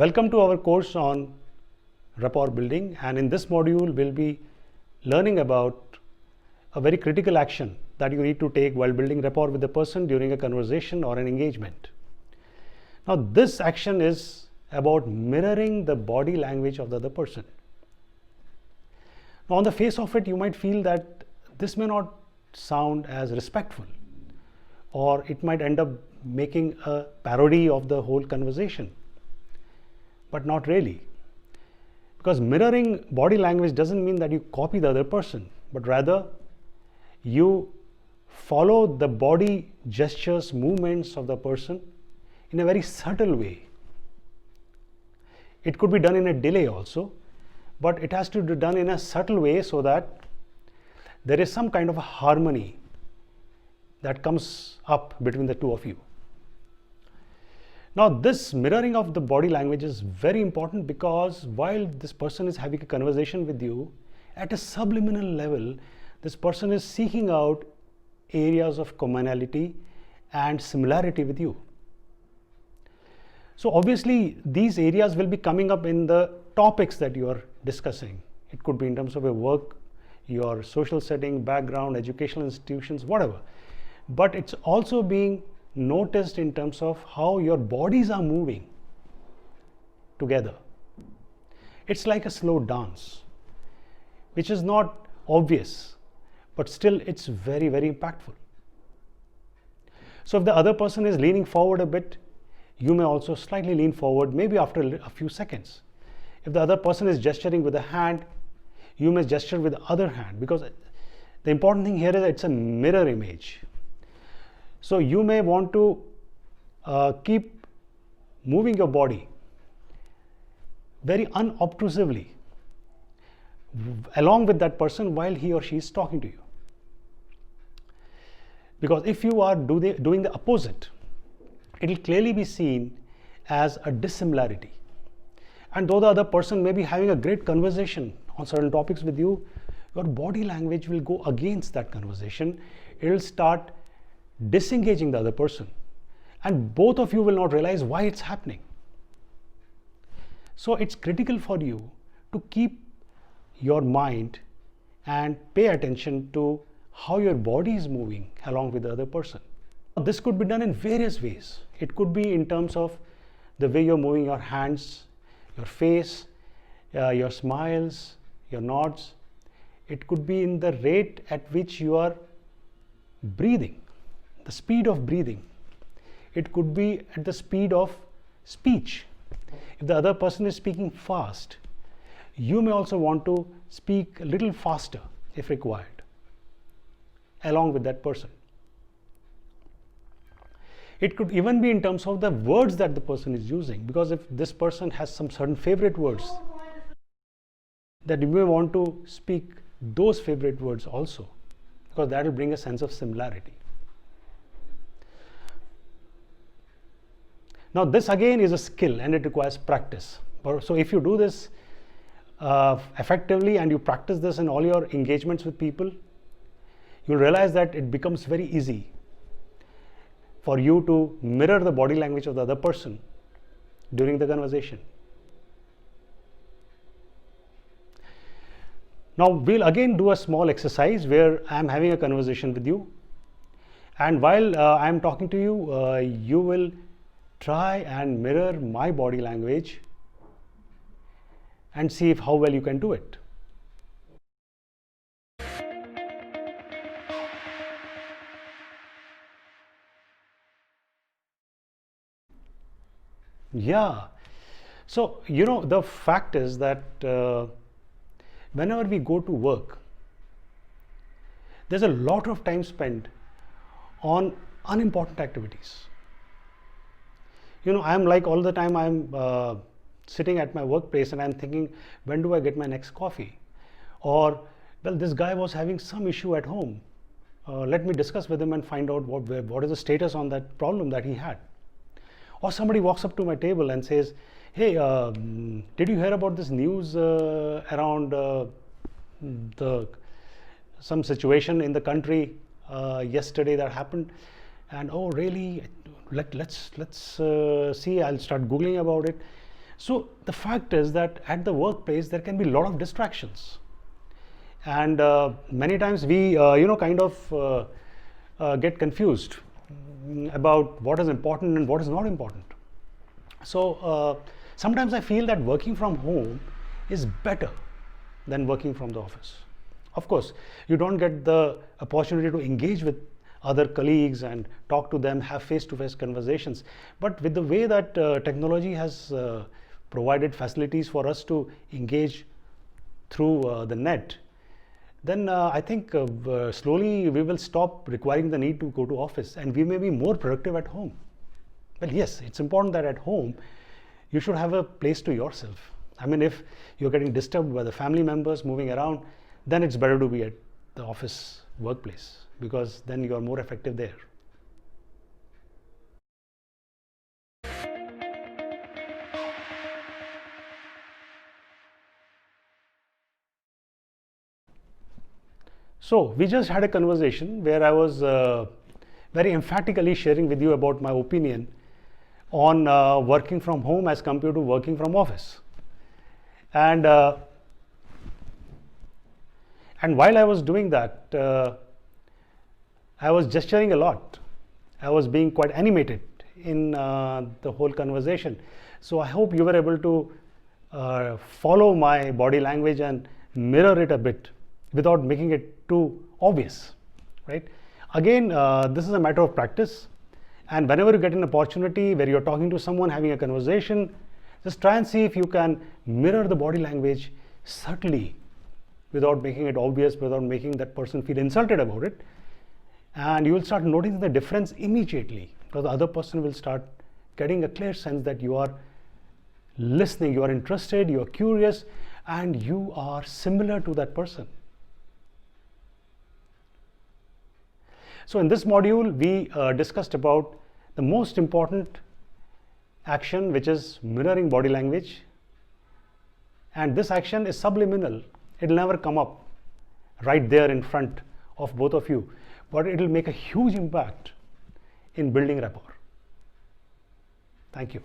Welcome to our course on rapport building, and in this module we'll be learning about a very critical action that you need to take while building rapport with the person during a conversation or an engagement. Now this action is about mirroring the body language of the other person. Now on the face of it you might feel that this may not sound as respectful, or it might end up making a parody of the whole conversation. But not really, because mirroring body language doesn't mean that you copy the other person, but rather you follow the body gestures, movements of the person in a very subtle way. It could be done in a delay also, but it has to be done in a subtle way so that there is some kind of a harmony that comes up between the two of you. Now this mirroring of the body language is very important, because while this person is having a conversation with you, at a subliminal level this person is seeking out areas of commonality and similarity with you. So obviously these areas will be coming up in the topics that you are discussing. It could be in terms of your work, your social setting, background, educational institutions, whatever. But it's also being noticed in terms of how your bodies are moving together. It's like a slow dance, which is not obvious, but still it's very, very impactful. So if the other person is leaning forward a bit, you may also slightly lean forward, maybe after a few seconds. If the other person is gesturing with a hand, you may gesture with the other hand, because the important thing here is it's a mirror image. So you may want to keep moving your body very unobtrusively along with that person while he or she is talking to you. Because if you are doing the opposite, it will clearly be seen as a dissimilarity. And though the other person may be having a great conversation on certain topics with you, your body language will go against that conversation. It will start disengaging the other person, and both of you will not realize why it's happening. So it's critical for you to keep your mind and pay attention to how your body is moving along with the other person. This could be done in various ways. It could be in terms of the way you're moving your hands, your face, your smiles, your nods. It could be in the rate at which you are breathing, the speed of breathing. It could be at the speed of speech. If the other person is speaking fast, you may also want to speak a little faster if required, along with that person. It could even be in terms of the words that the person is using, because if this person has some certain favorite words, that you may want to speak those favorite words also, because that will bring a sense of similarity. Now this again is a skill and it requires practice. So if you do this effectively and you practice this in all your engagements with people, you'll realize that it becomes very easy for you to mirror the body language of the other person during the conversation. Now we'll again do a small exercise where I'm having a conversation with you, and while I'm talking to you, you will try and mirror my body language and see how well you can do it. Yeah, so the fact is that whenever we go to work, there's a lot of time spent on unimportant activities. I'm like all the time I'm sitting at my workplace and I'm thinking, when do I get my next coffee? Or, well, this guy was having some issue at home. Let me discuss with him and find out what is the status on that problem that he had. Or somebody walks up to my table and says, hey, did you hear about this news around some situation in the country yesterday that happened? And oh really, let's see, I'll start googling about it. So the fact is that at the workplace there can be a lot of distractions, and many times we get confused about what is important and what is not important. So sometimes I feel that working from home is better than working from the office. Of course, you don't get the opportunity to engage with other colleagues and talk to them, have face-to-face conversations. But with the way that technology has provided facilities for us to engage through the net, then I think slowly we will stop requiring the need to go to office, and we may be more productive at home. Well, yes, it's important that at home you should have a place to yourself. I mean, if you're getting disturbed by the family members moving around, then it's better to be at the office workplace, because then you are more effective there. So we just had a conversation where I was very emphatically sharing with you about my opinion on working from home as compared to working from office. And while I was doing that, I was gesturing a lot. I was being quite animated in the whole conversation. So I hope you were able to follow my body language and mirror it a bit without making it too obvious, right? Again, this is a matter of practice. And whenever you get an opportunity where you're talking to someone, having a conversation, just try and see if you can mirror the body language subtly without making it obvious, without making that person feel insulted about it. And you will start noticing the difference immediately, because the other person will start getting a clear sense that you are listening, you are interested, you are curious, and you are similar to that person. So in this module, we discussed about the most important action, which is mirroring body language. And this action is subliminal. It will never come up right there in front of both of you, but it will make a huge impact in building rapport. Thank you.